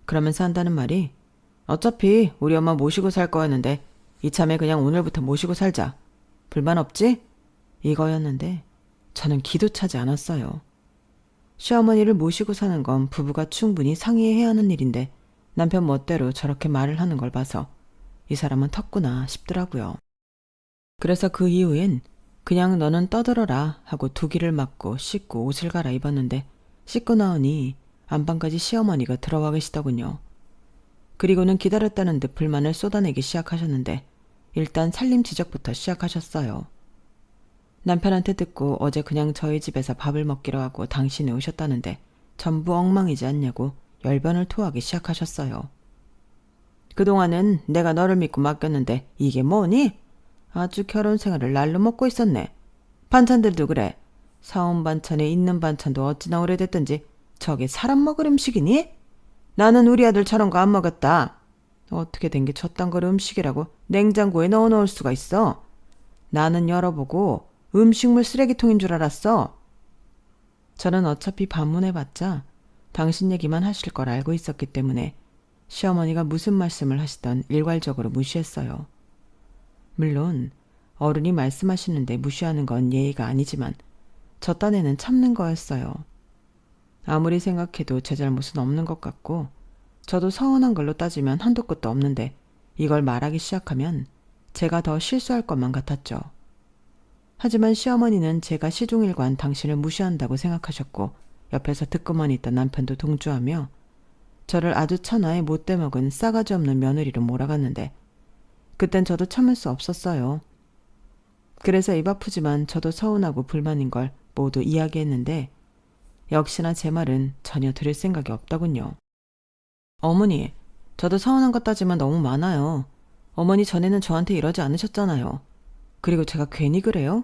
그러면서 한다는 말이 어차피 우리 엄마 모시고 살 거였는데 이참에 그냥 오늘부터 모시고 살자. 불만 없지? 이거였는데 저는 기도 차지 않았어요. 시어머니를 모시고 사는 건 부부가 충분히 상의해야 하는 일인데 남편 멋대로 저렇게 말을 하는 걸 봐서 이 사람은 텄구나 싶더라고요. 그래서 그 이후엔 그냥 너는 떠들어라 하고 두기를 맞고 씻고 옷을 갈아입었는데 씻고 나오니 안방까지 시어머니가 들어와 계시더군요. 그리고는 기다렸다는 듯 불만을 쏟아내기 시작하셨는데 일단 살림 지적부터 시작하셨어요. 남편한테 듣고 어제 그냥 저희 집에서 밥을 먹기로 하고 당신이 오셨다는데 전부 엉망이지 않냐고 열변을 토하기 시작하셨어요. 그동안은 내가 너를 믿고 맡겼는데 이게 뭐니? 아주 결혼 생활을 날로 먹고 있었네. 반찬들도 그래. 사온 반찬에 있는 반찬도 어찌나 오래됐든지 저게 사람 먹을 음식이니? 나는 우리 아들 저런 거 안 먹었다. 어떻게 된 게 저딴 걸 음식이라고 냉장고에 넣어놓을 수가 있어? 나는 열어보고 음식물 쓰레기통인 줄 알았어. 저는 어차피 반문해봤자 당신 얘기만 하실 걸 알고 있었기 때문에 시어머니가 무슨 말씀을 하시던 일괄적으로 무시했어요. 물론 어른이 말씀하시는데 무시하는 건 예의가 아니지만 저 딴에는 참는 거였어요. 아무리 생각해도 제 잘못은 없는 것 같고 저도 서운한 걸로 따지면 한도 끝도 없는데 이걸 말하기 시작하면 제가 더 실수할 것만 같았죠. 하지만 시어머니는 제가 시종일관 당신을 무시한다고 생각하셨고 옆에서 듣고만 있던 남편도 동조하며 저를 아주 천하에 못돼 먹은 싸가지 없는 며느리로 몰아갔는데 그땐 저도 참을 수 없었어요. 그래서 입 아프지만 저도 서운하고 불만인 걸 모두 이야기했는데 역시나 제 말은 전혀 들을 생각이 없더군요. 어머니, 저도 서운한 것 따지면 너무 많아요. 어머니 전에는 저한테 이러지 않으셨잖아요. 그리고 제가 괜히 그래요?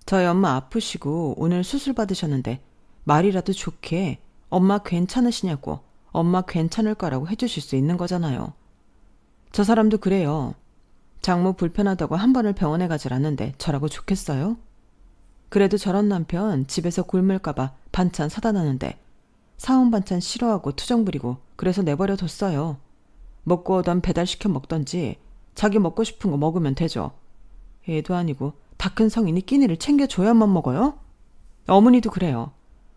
저희 엄마 아프시고 오늘 수술 받으셨는데 말이라도 좋게 엄마 괜찮으시냐고 엄마 괜찮을 거라고 해주실 수 있는 거잖아요. 저 사람도 그래요. 장모 불편하다고 한 번을 병원에 가질 않는데 저라고 좋겠어요? 그래도 저런 남편 집에서 굶을까봐 반찬 사다 놨는데 사온 반찬 싫어하고 투정 부리고 그래서 내버려 뒀어요. 먹고 오던 배달시켜 먹던지 자기 먹고 싶은 거 먹으면 되죠. 애도 아니고 다 큰 성인이 끼니를 챙겨줘야만 먹어요? 어머니도 그래요.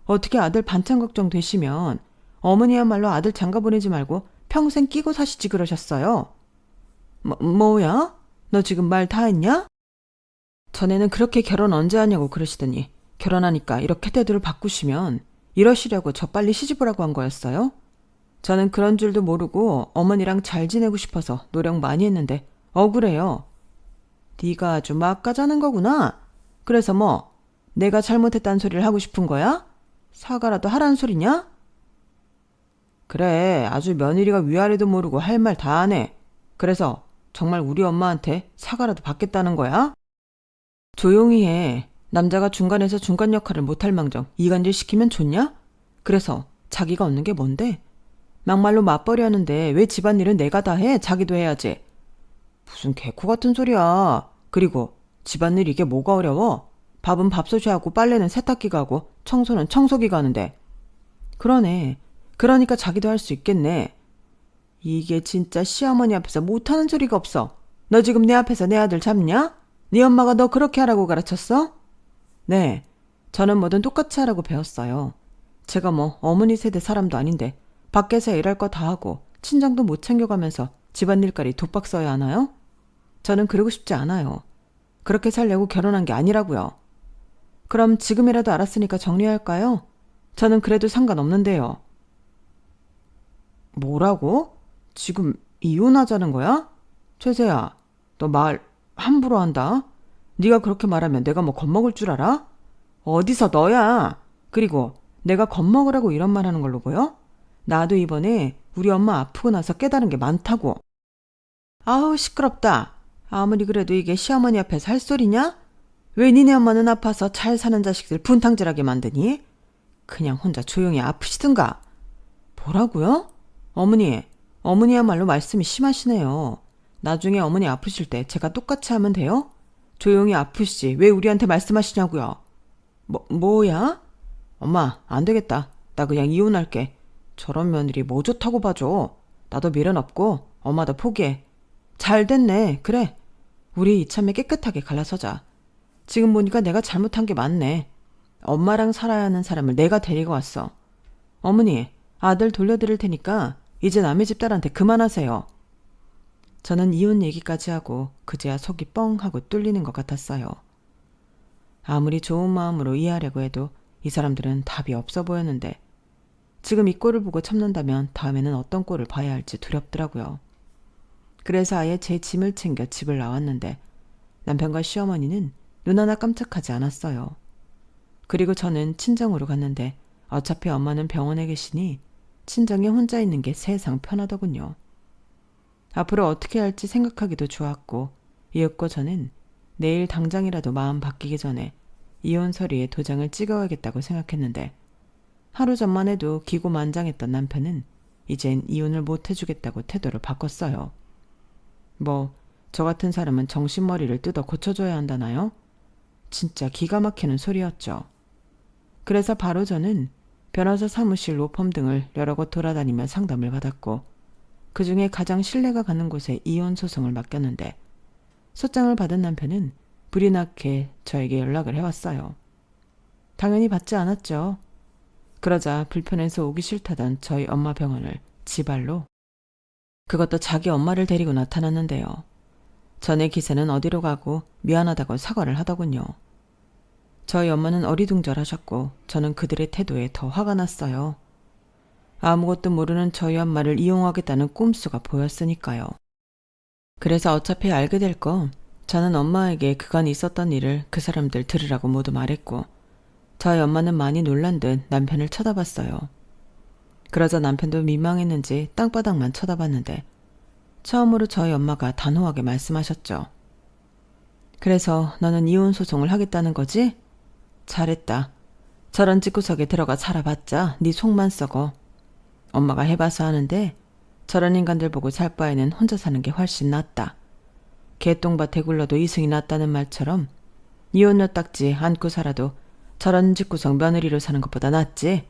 어떻게 아들 반찬 걱정 되시면 어머니야말로 아들 장가 보내지 말고 평생 끼고 사시지 그러셨어요. 뭐야? 너 지금 말 다 했냐? 전에는 그렇게 결혼 언제 하냐고 그러시더니 결혼하니까 이렇게 태도를 바꾸시면 이러시려고 저 빨리 시집오라고 한 거였어요? 저는 그런 줄도 모르고 어머니랑 잘 지내고 싶어서 노력 많이 했는데 억울해요. 네가 아주 막가자는 거구나. 그래서 뭐 내가 잘못했다는 소리를 하고 싶은 거야? 사과라도 하라는 소리냐? 그래, 아주 며느리가 위아래도 모르고 할 말 다 하네. 그래서 정말 우리 엄마한테 사과라도 받겠다는 거야? 조용히 해. 남자가 중간에서 중간 역할을 못할 망정 이간질 시키면 좋냐? 그래서 자기가 얻는 게 뭔데? 막말로 맞벌이 하는데 왜 집안일은 내가 다 해? 자기도 해야지. 무슨 개코 같은 소리야. 그리고 집안일 이게 뭐가 어려워? 밥은 밥솥이 하고 빨래는 세탁기가 하고 청소는 청소기가 하는데. 그러네. 그러니까 자기도 할 수 있겠네. 이게 진짜 시어머니 앞에서 못하는 소리가 없어. 너 지금 내 앞에서 내 아들 잡냐? 네 엄마가 너 그렇게 하라고 가르쳤어? 네, 저는 뭐든 똑같이 하라고 배웠어요. 제가 뭐 어머니 세대 사람도 아닌데 밖에서 일할 거 다 하고 친정도 못 챙겨가면서 집안일까지 독박 써야 하나요? 저는 그러고 싶지 않아요. 그렇게 살려고 결혼한 게 아니라고요. 그럼 지금이라도 알았으니까 정리할까요? 저는 그래도 상관없는데요. 뭐라고? 지금 이혼하자는 거야? 최세야, 너 말 함부로 한다. 네가 그렇게 말하면 내가 뭐 겁먹을 줄 알아? 어디서 너야? 그리고 내가 겁먹으라고 이런 말 하는 걸로 보여? 나도 이번에 우리 엄마 아프고 나서 깨달은 게 많다고. 아우 시끄럽다. 아무리 그래도 이게 시어머니 앞에서 할 소리냐? 왜 니네 엄마는 아파서 잘 사는 자식들 분탕질하게 만드니? 그냥 혼자 조용히 아프시든가. 뭐라고요? 어머니야말로 말씀이 심하시네요. 나중에 어머니 아프실 때 제가 똑같이 하면 돼요? 조용히 아프시지 왜 우리한테 말씀하시냐고요? 뭐야? 엄마, 안 되겠다. 나 그냥 이혼할게. 저런 며느리 뭐 좋다고 봐줘. 나도 미련 없고 엄마도 포기해. 잘 됐네. 그래. 우리 이참에 깨끗하게 갈라서자. 지금 보니까 내가 잘못한 게 맞네. 엄마랑 살아야 하는 사람을 내가 데리고 왔어. 어머니, 아들 돌려드릴 테니까 이제 남의 집 딸한테 그만하세요. 저는 이혼 얘기까지 하고 그제야 속이 뻥 하고 뚫리는 것 같았어요. 아무리 좋은 마음으로 이해하려고 해도 이 사람들은 답이 없어 보였는데 지금 이 꼴을 보고 참는다면 다음에는 어떤 꼴을 봐야 할지 두렵더라고요. 그래서 아예 제 짐을 챙겨 집을 나왔는데 남편과 시어머니는 눈 하나 깜짝하지 않았어요. 그리고 저는 친정으로 갔는데 어차피 엄마는 병원에 계시니 친정에 혼자 있는 게 세상 편하더군요. 앞으로 어떻게 할지 생각하기도 좋았고 이윽고 저는 내일 당장이라도 마음 바뀌기 전에 이혼 서류에 도장을 찍어야겠다고 생각했는데 하루 전만 해도 기고만장했던 남편은 이젠 이혼을 못 해주겠다고 태도를 바꿨어요. 저 같은 사람은 정신머리를 뜯어 고쳐줘야 한다나요? 진짜 기가 막히는 소리였죠. 그래서 바로 저는 변호사 사무실, 로펌 등을 여러 곳 돌아다니며 상담을 받았고 그 중에 가장 신뢰가 가는 곳에 이혼 소송을 맡겼는데 소장을 받은 남편은 불이 나게 저에게 연락을 해왔어요. 당연히 받지 않았죠. 그러자 불편해서 오기 싫다던 저희 엄마 병원을 지발로, 그것도 자기 엄마를 데리고 나타났는데요. 전에 기세는 어디로 가고 미안하다고 사과를 하더군요. 저희 엄마는 어리둥절하셨고 저는 그들의 태도에 더 화가 났어요. 아무것도 모르는 저희 엄마를 이용하겠다는 꼼수가 보였으니까요. 그래서 어차피 알게 될 거 저는 엄마에게 그간 있었던 일을 그 사람들 들으라고 모두 말했고 저희 엄마는 많이 놀란 듯 남편을 쳐다봤어요. 그러자 남편도 민망했는지 땅바닥만 쳐다봤는데 처음으로 저희 엄마가 단호하게 말씀하셨죠. 그래서 너는 이혼 소송을 하겠다는 거지? 잘했다. 저런 집구석에 들어가 살아봤자 네 속만 썩어. 엄마가 해봐서 하는데 저런 인간들 보고 살 바에는 혼자 사는 게 훨씬 낫다. 개똥밭에 굴러도 이승이 낫다는 말처럼 이혼 몇 딱지 안고 살아도 저런 집구석 며느리로 사는 것보다 낫지?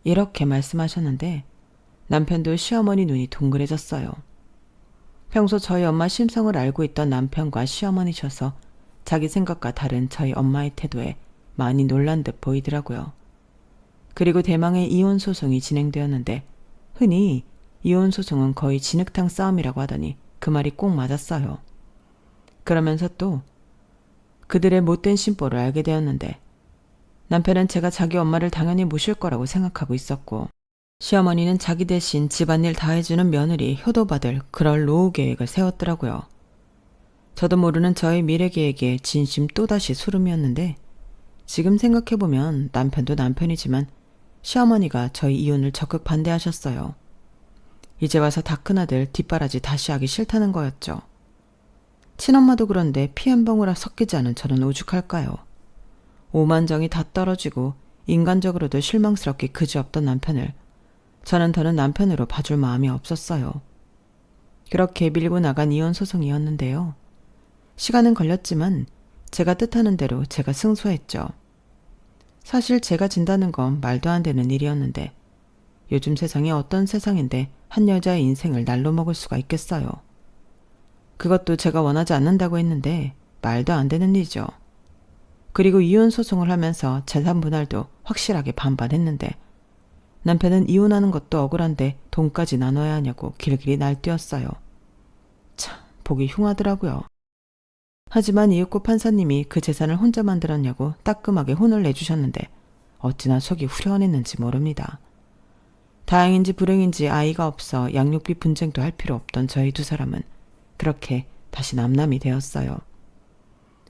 이렇게 말씀하셨는데 남편도 시어머니 눈이 동그래졌어요. 평소 저희 엄마 심성을 알고 있던 남편과 시어머니셔서 자기 생각과 다른 저희 엄마의 태도에 많이 놀란 듯 보이더라고요. 그리고 대망의 이혼 소송이 진행되었는데 흔히 이혼 소송은 거의 진흙탕 싸움이라고 하더니 그 말이 꼭 맞았어요. 그러면서 또 그들의 못된 심보를 알게 되었는데 남편은 제가 자기 엄마를 당연히 모실 거라고 생각하고 있었고 시어머니는 자기 대신 집안일 다 해주는 며느리 효도받을 그럴 노후 계획을 세웠더라고요. 저도 모르는 저의 미래 계획에 진심 또다시 소름이었는데 지금 생각해보면 남편도 남편이지만 시어머니가 저희 이혼을 적극 반대하셨어요. 이제 와서 다 큰아들 뒷바라지 다시 하기 싫다는 거였죠. 친엄마도 그런데 피 한 방울 섞이지 않은 저는 오죽할까요? 오만정이 다 떨어지고 인간적으로도 실망스럽게 그지없던 남편을 저는 더는 남편으로 봐줄 마음이 없었어요. 그렇게 밀고 나간 이혼 소송이었는데요. 시간은 걸렸지만 제가 뜻하는 대로 제가 승소했죠. 사실 제가 진다는 건 말도 안 되는 일이었는데 요즘 세상이 어떤 세상인데 한 여자의 인생을 날로 먹을 수가 있겠어요. 그것도 제가 원하지 않는다고 했는데 말도 안 되는 일이죠. 그리고 이혼 소송을 하면서 재산 분할도 확실하게 반반했는데 남편은 이혼하는 것도 억울한데 돈까지 나눠야 하냐고 길길이 날뛰었어요. 참 보기 흉하더라고요. 하지만 이윽고 판사님이 그 재산을 혼자 만들었냐고 따끔하게 혼을 내주셨는데 어찌나 속이 후련했는지 모릅니다. 다행인지 불행인지 아이가 없어 양육비 분쟁도 할 필요 없던 저희 두 사람은 그렇게 다시 남남이 되었어요.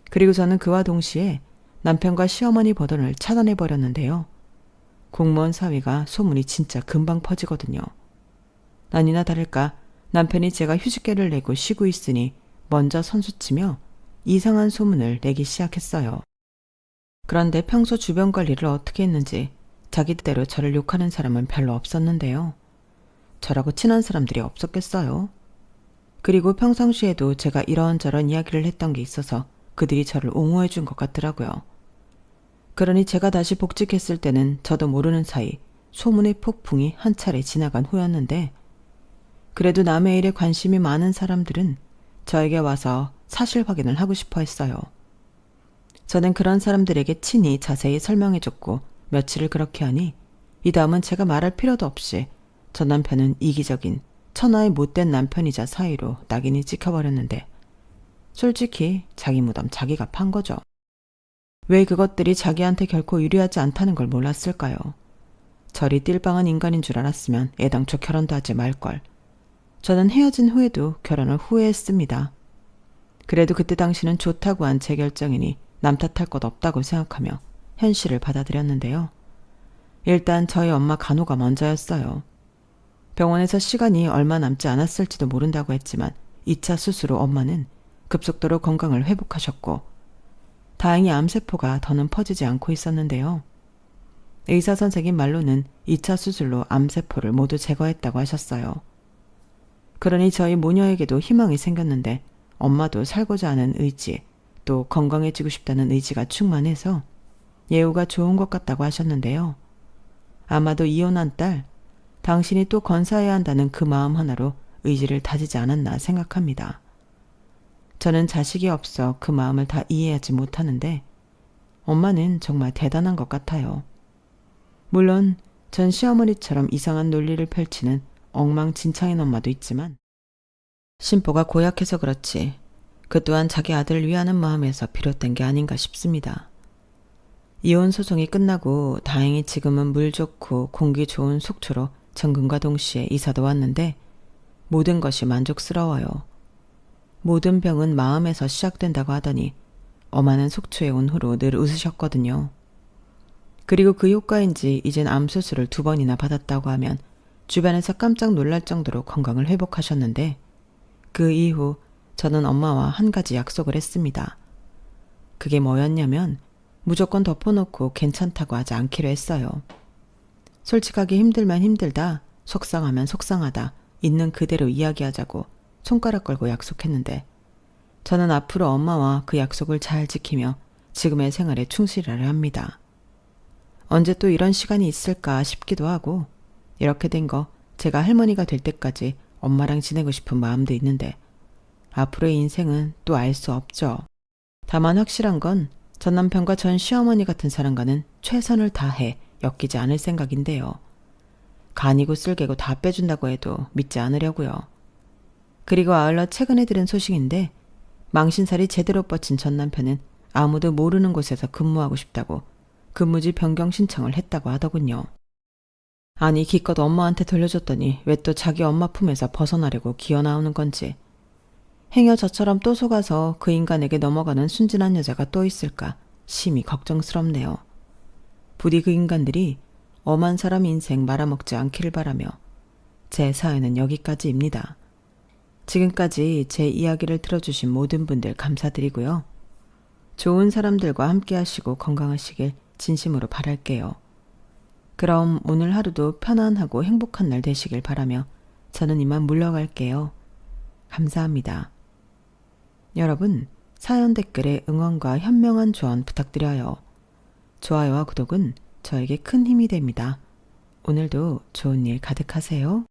그리고 저는 그와 동시에 남편과 시어머니 버전을 차단해버렸는데요. 공무원 사위가 소문이 진짜 금방 퍼지거든요. 아니나 다를까 남편이 제가 휴직계를 내고 쉬고 있으니 먼저 선수치며 이상한 소문을 내기 시작했어요. 그런데 평소 주변 관리를 어떻게 했는지 자기대로 저를 욕하는 사람은 별로 없었는데요. 저라고 친한 사람들이 없었겠어요. 그리고 평상시에도 제가 이런저런 이야기를 했던 게 있어서 그들이 저를 옹호해 준 것 같더라고요. 그러니 제가 다시 복직했을 때는 저도 모르는 사이 소문의 폭풍이 한 차례 지나간 후였는데, 그래도 남의 일에 관심이 많은 사람들은 저에게 와서 사실 확인을 하고 싶어 했어요. 저는 그런 사람들에게 친히 자세히 설명해줬고 며칠을 그렇게 하니 이 다음은 제가 말할 필요도 없이 전 남편은 이기적인 천하의 못된 남편이자 사이로 낙인이 찍혀버렸는데, 솔직히 자기 무덤 자기가 판 거죠. 왜 그것들이 자기한테 결코 유리하지 않다는 걸 몰랐을까요? 저리 띨빵한 인간인 줄 알았으면 애당초 결혼도 하지 말걸. 저는 헤어진 후에도 결혼을 후회했습니다. 그래도 그때 당시는 좋다고 한 제 결정이니 남 탓할 것 없다고 생각하며 현실을 받아들였는데요. 일단 저희 엄마 간호가 먼저였어요. 병원에서 시간이 얼마 남지 않았을지도 모른다고 했지만 2차 수술 후 엄마는 급속도로 건강을 회복하셨고, 다행히 암세포가 더는 퍼지지 않고 있었는데요. 의사 선생님 말로는 2차 수술로 암세포를 모두 제거했다고 하셨어요. 그러니 저희 모녀에게도 희망이 생겼는데 엄마도 살고자 하는 의지, 또 건강해지고 싶다는 의지가 충만해서 예후가 좋은 것 같다고 하셨는데요. 아마도 이혼한 딸, 당신이 또 건사해야 한다는 그 마음 하나로 의지를 다지지 않았나 생각합니다. 저는 자식이 없어 그 마음을 다 이해하지 못하는데 엄마는 정말 대단한 것 같아요. 물론 전 시어머니처럼 이상한 논리를 펼치는 엉망진창인 엄마도 있지만 심보가 고약해서 그렇지 그 또한 자기 아들을 위하는 마음에서 비롯된 게 아닌가 싶습니다. 이혼 소송이 끝나고 다행히 지금은 물 좋고 공기 좋은 속초로 정근과 동시에 이사도 왔는데 모든 것이 만족스러워요. 모든 병은 마음에서 시작된다고 하더니 엄마는 속초에 온 후로 늘 웃으셨거든요. 그리고 그 효과인지 이젠 암수술을 2번이나 받았다고 하면 주변에서 깜짝 놀랄 정도로 건강을 회복하셨는데, 그 이후 저는 엄마와 한 가지 약속을 했습니다. 그게 뭐였냐면 무조건 덮어놓고 괜찮다고 하지 않기로 했어요. 솔직하게 힘들면 힘들다, 속상하면 속상하다, 있는 그대로 이야기하자고 손가락 걸고 약속했는데, 저는 앞으로 엄마와 그 약속을 잘 지키며 지금의 생활에 충실하려 합니다. 언제 또 이런 시간이 있을까 싶기도 하고, 이렇게 된 거 제가 할머니가 될 때까지 엄마랑 지내고 싶은 마음도 있는데 앞으로의 인생은 또 알 수 없죠. 다만 확실한 건 전 남편과 전 시어머니 같은 사람과는 최선을 다해 엮이지 않을 생각인데요. 간이고 쓸개고 다 빼준다고 해도 믿지 않으려고요. 그리고 아울러 최근에 들은 소식인데 망신살이 제대로 뻗친 전 남편은 아무도 모르는 곳에서 근무하고 싶다고 근무지 변경 신청을 했다고 하더군요. 아니 기껏 엄마한테 돌려줬더니 왜 또 자기 엄마 품에서 벗어나려고 기어나오는 건지. 행여 저처럼 또 속아서 그 인간에게 넘어가는 순진한 여자가 또 있을까 심히 걱정스럽네요. 부디 그 인간들이 엄한 사람 인생 말아먹지 않기를 바라며 제 사연은 여기까지입니다. 지금까지 제 이야기를 들어주신 모든 분들 감사드리고요. 좋은 사람들과 함께 하시고 건강하시길 진심으로 바랄게요. 그럼 오늘 하루도 편안하고 행복한 날 되시길 바라며 저는 이만 물러갈게요. 감사합니다. 여러분, 사연 댓글에 응원과 현명한 조언 부탁드려요. 좋아요와 구독은 저에게 큰 힘이 됩니다. 오늘도 좋은 일 가득하세요.